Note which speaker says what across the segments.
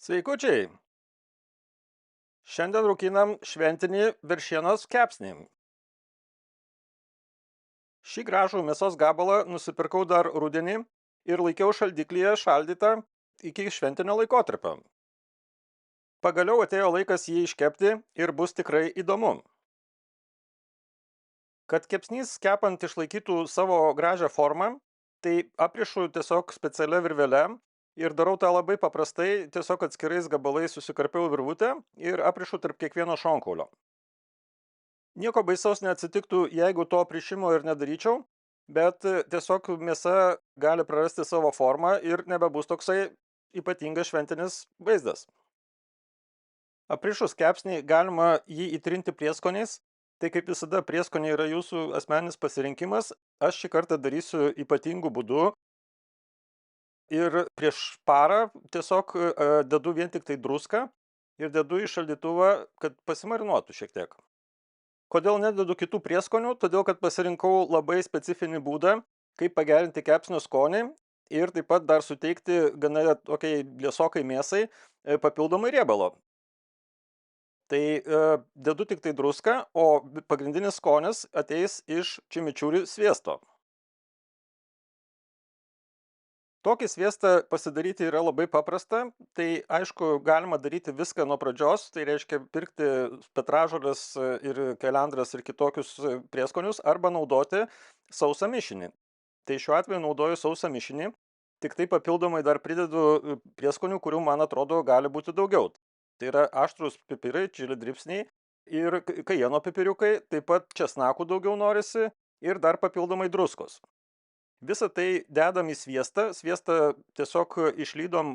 Speaker 1: Sveikučiai! Šiandien rūkinam šventinį veršienos kepsnį. Šį gražų mėsos gabalą nusipirkau dar rudenį ir laikiau šaldiklyje šaldytą iki šventinio laikotarpio. Pagaliau atėjo laikas jį iškepti ir bus tikrai įdomu. Kad kepsnys kepant išlaikytų savo gražią formą, tai aprišu tiesiog specialia virvele ir darau tą labai paprastai, tiesiog atskirais gabalais susikarpiau virvutę ir aprišu tarp kiekvieno šonkaulio. Nieko baisaus neatsitiktų, jeigu to aprišimo ir nedaryčiau, bet tiesiog mėsa gali prarasti savo formą ir nebebus toksai ypatingas šventinis vaizdas. Aprišus kepsnį galima jį įtrinti prieskoniais, tai kaip visada prieskoniai yra jūsų asmeninis pasirinkimas. Aš šį kartą darysiu ypatingų būdų ir prieš parą tiesiog dedu vien tik tai druską ir dedu į šaldytuvą, kad pasimarinuotų šiek tiek. Kodėl nededu kitų prieskonių? Todėl, kad pasirinkau labai specifinį būdą, kaip pagerinti kepsnio skonį ir taip pat dar suteikti gana tokiai liesokai mėsai papildomai riebalo. Tai dedu tik tai druską, o pagrindinis skonis ateis iš čimičiuri sviesto. Tokį sviestą pasidaryti yra labai paprasta, tai aišku galima daryti viską nuo pradžios, tai reiškia pirkti petražoles ir keliandras ir kitokius prieskonius arba naudoti sausą mišinį. Tai šiuo atveju naudoju sausą mišinį, tik tai papildomai dar pridedu prieskonių, kurių man atrodo gali būti daugiau. Tai yra aštrus pipirai, čili dribsniai ir kajeno pipiriukai, taip pat česnakų daugiau norisi ir dar papildomai druskos. Visą tai dedam į sviestą, sviestą tiesiog išlydom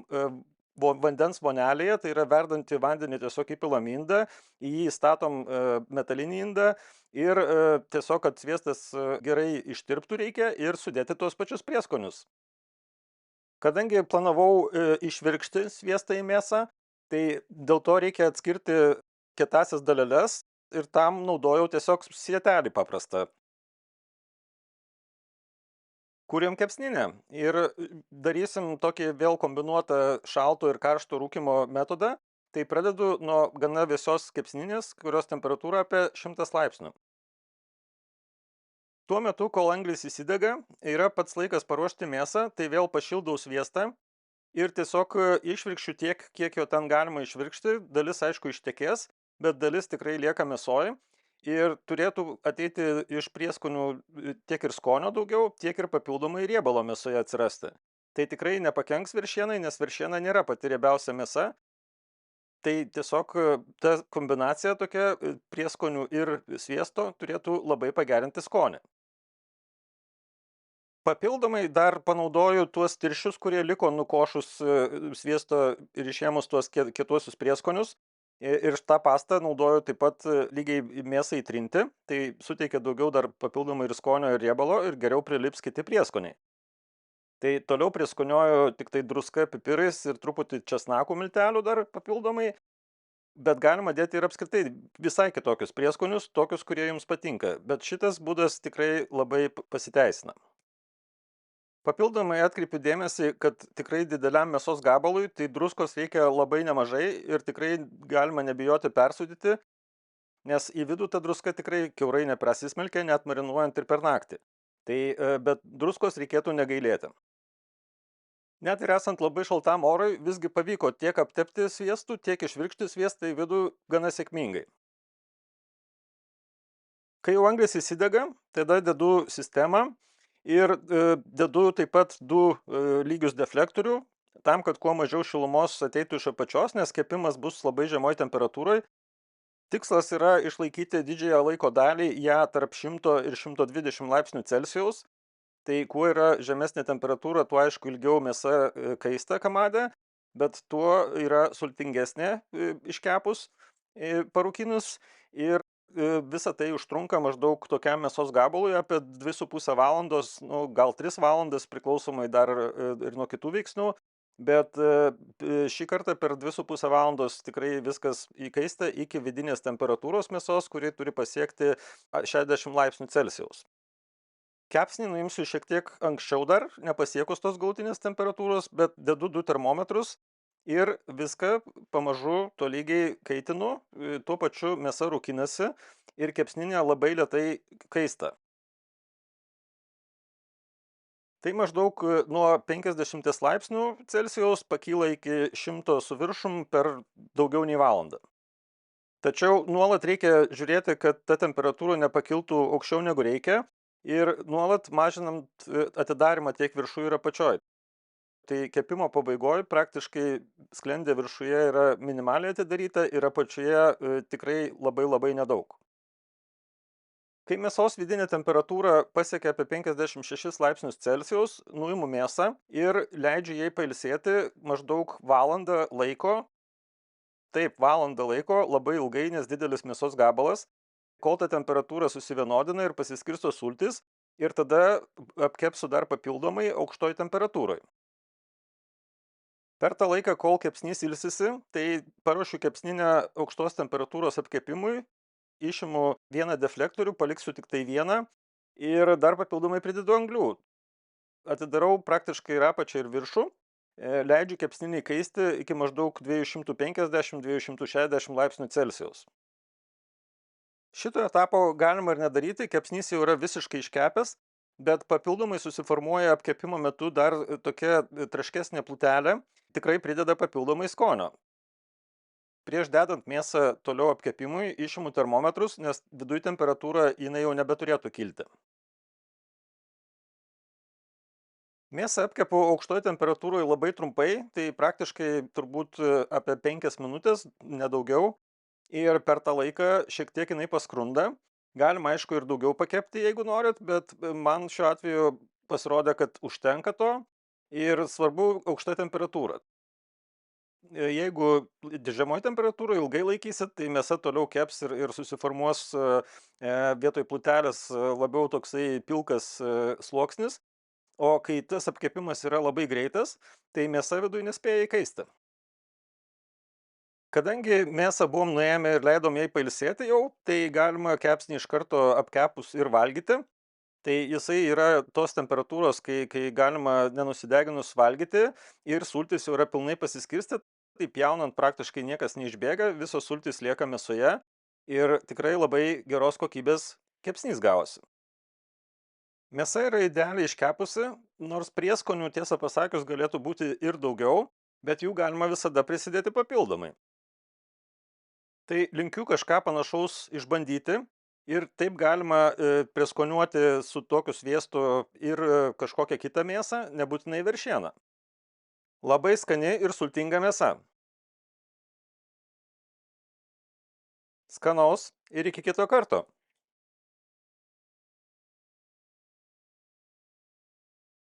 Speaker 1: vandens vonelėje, tai yra verdantį vandenį tiesiog įpilam indą, į jį įstatom metalinį indą ir tiesiog, kad sviestas gerai ištirptų reikia ir sudėti tuos pačius prieskonius. Kadangi planavau išvirkšti sviestą į mėsą, tai dėl to reikia atskirti kietąsias daleles ir tam naudojau tiesiog sietelį paprastą. Kūrėm kepsninę ir darysim tokį vėl kombinuotą šalto ir karšto rūkymo metodą. Tai pradedu nuo gana vėsios kepsninės, kurios temperatūra apie 100 laipsnių. Tuo metu, kol anglis įsidega, yra pats laikas paruošti mėsą, tai vėl pašildau sviestą ir tiesiog išvirkščiu tiek, kiek jo ten galima išvirkšti. Dalis, aišku, ištekės, bet dalis tikrai lieka mėsoj. Ir turėtų ateiti iš prieskonių tiek ir skonio daugiau, tiek ir papildomai riebalo mėsoje atsirasti. Tai tikrai nepakenks veršienai, nes veršiena nėra pati riebiausia mėsa. Tai tiesiog ta kombinacija tokia prieskonių ir sviesto turėtų labai pagerinti skonį. Papildomai dar panaudoju tuos tirščius, kurie liko nukošus sviesto ir išėmus tuos kietuosius prieskonius. Ir tą pastą naudoju taip pat lygiai mėsai trinti, tai suteikia daugiau dar papildomai ir skonio ir riebalo ir geriau prilips kiti prieskoniai. Tai toliau prieskonioju tik tai druska, pipirais ir truputį česnakų miltelių dar papildomai, bet galima dėti ir apskritai visai kitokius prieskonius, tokius, kurie jums patinka, bet šitas būdas tikrai labai pasiteisina. Papildomai atkreipiu dėmesį, kad tikrai dideliam mėsos gabalui tai druskos reikia labai nemažai ir tikrai galima nebijoti persūdyti, nes į vidų ta druska tikrai kiaurai neprasismelkia, net marinuojant ir per naktį. Tai, bet druskos reikėtų negailėti. Net ir esant labai šaltam orui, visgi pavyko tiek aptepti sviestų, tiek išvirkšti sviestą į vidų gana sėkmingai. Kai jau anglis įsidega, tada dedu sistemą ir dedu taip pat 2 lygius deflektorių, tam, kad kuo mažiau šilumos ateitų iš apačios, nes kepimas bus labai žemoj temperatūroj. Tikslas yra išlaikyti didžiąją laiko dalį ją tarp 100 ir 120 laipsnių Celsijaus. Tai kuo yra žemesnė temperatūra, tuo aišku ilgiau mėsa kaista kamade, bet tuo yra sultingesnė iškepus parūkinus ir visa tai užtrunka maždaug tokiam mėsos gabalui apie 2,5 valandos, gal 3 valandas priklausomai dar ir nuo kitų veiksnių, bet šį kartą per 2,5 valandos tikrai viskas įkaista iki vidinės temperatūros mėsos, kuri turi pasiekti 60 laipsnių Celsijaus. Kepsnį nuimsiu šiek tiek anksčiau dar, nepasiekus tos galutinės temperatūros, bet dedu 2 termometrus ir viską pamažu tolygiai kaitinu, tuo pačiu mėsa rūkinasi ir kepsninė labai lėtai kaista. Tai maždaug nuo 50 laipsnių Celsijaus pakyla iki 100 su viršum per daugiau nei valandą. Tačiau nuolat reikia žiūrėti, kad ta temperatūra nepakiltų aukščiau negu reikia ir nuolat mažinant atidarimą tiek viršuj ir apačioj. Tai kepimo pabaigoj praktiškai sklendė viršuje yra minimaliai atidaryta ir apačioje tikrai labai labai nedaug. Kai mėsos vidinė temperatūra pasiekia apie 56 laipsnius Celsijaus, nuimu mėsą ir leidžiu jai pailsėti maždaug valandą laiko. Taip, valandą laiko, labai ilgai, nes didelis mėsos gabalas, kol ta temperatūra susivienodina ir pasiskirsto sultis ir tada apkepsiu dar papildomai aukštoj temperatūroj. Per tą laiką, kol kepsnys ilsisi, tai paruošiu kepsninę aukštos temperatūros apkepimui, išimu vieną deflektorių, paliksiu tik tai vieną ir dar papildomai pridedu anglių. Atidarau praktiškai ir apačią ir viršų, leidžiu kepsninį kaisti iki maždaug 250-260 laipsnių Celsijaus. Šito etapo galima ir nedaryti, kepsnys jau yra visiškai iškepęs, bet papildomai susiformuoja apkepimo metu dar tokia traškesnė plutelė, tikrai prideda papildomai skonio. Prieš dedant mėsą toliau apkepimui išimu termometrus, nes viduj temperatūra jinai jau nebeturėtų kilti. Mėsą apkepu aukštoj temperatūroj labai trumpai, tai praktiškai turbūt apie 5 minutės, nedaugiau. Ir per tą laiką šiek tiek jinai paskrunda. Galima, aišku, ir daugiau pakepti, jeigu norit, bet man šiuo atveju pasirodė, kad užtenka to ir svarbu aukšta temperatūra. Jeigu žemoj temperatūroj ilgai laikysit, tai mėsa toliau keps ir susiformuos vietoj plutelės labiau toksai pilkas sluoksnis, o kai tas apkepimas yra labai greitas, tai mėsa viduj nespėja įkaisti. Kadangi mėsą buvom nuėmę ir leidom jai pailsėti jau, tai galima kepsnį iš karto apkepus ir valgyti. Tai jisai yra tos temperatūros, kai galima nenusideginus valgyti ir sultys jau yra pilnai pasiskirstę. Tai pjaunant praktiškai niekas neišbėga, visos sultys lieka mėsoje ir tikrai labai geros kokybės kepsnys gavosi. Mėsa yra idealiai iškepusi, nors prieskonių tiesą pasakius galėtų būti ir daugiau, bet jų galima visada prisidėti papildomai. Tai linkiu kažką panašaus išbandyti ir taip galima prieskoniuoti su tokiu sviestu ir kažkokią kitą mėsą, nebūtinai veršieną. Labai skani ir sultinga mėsa. Skanaus ir iki kito karto.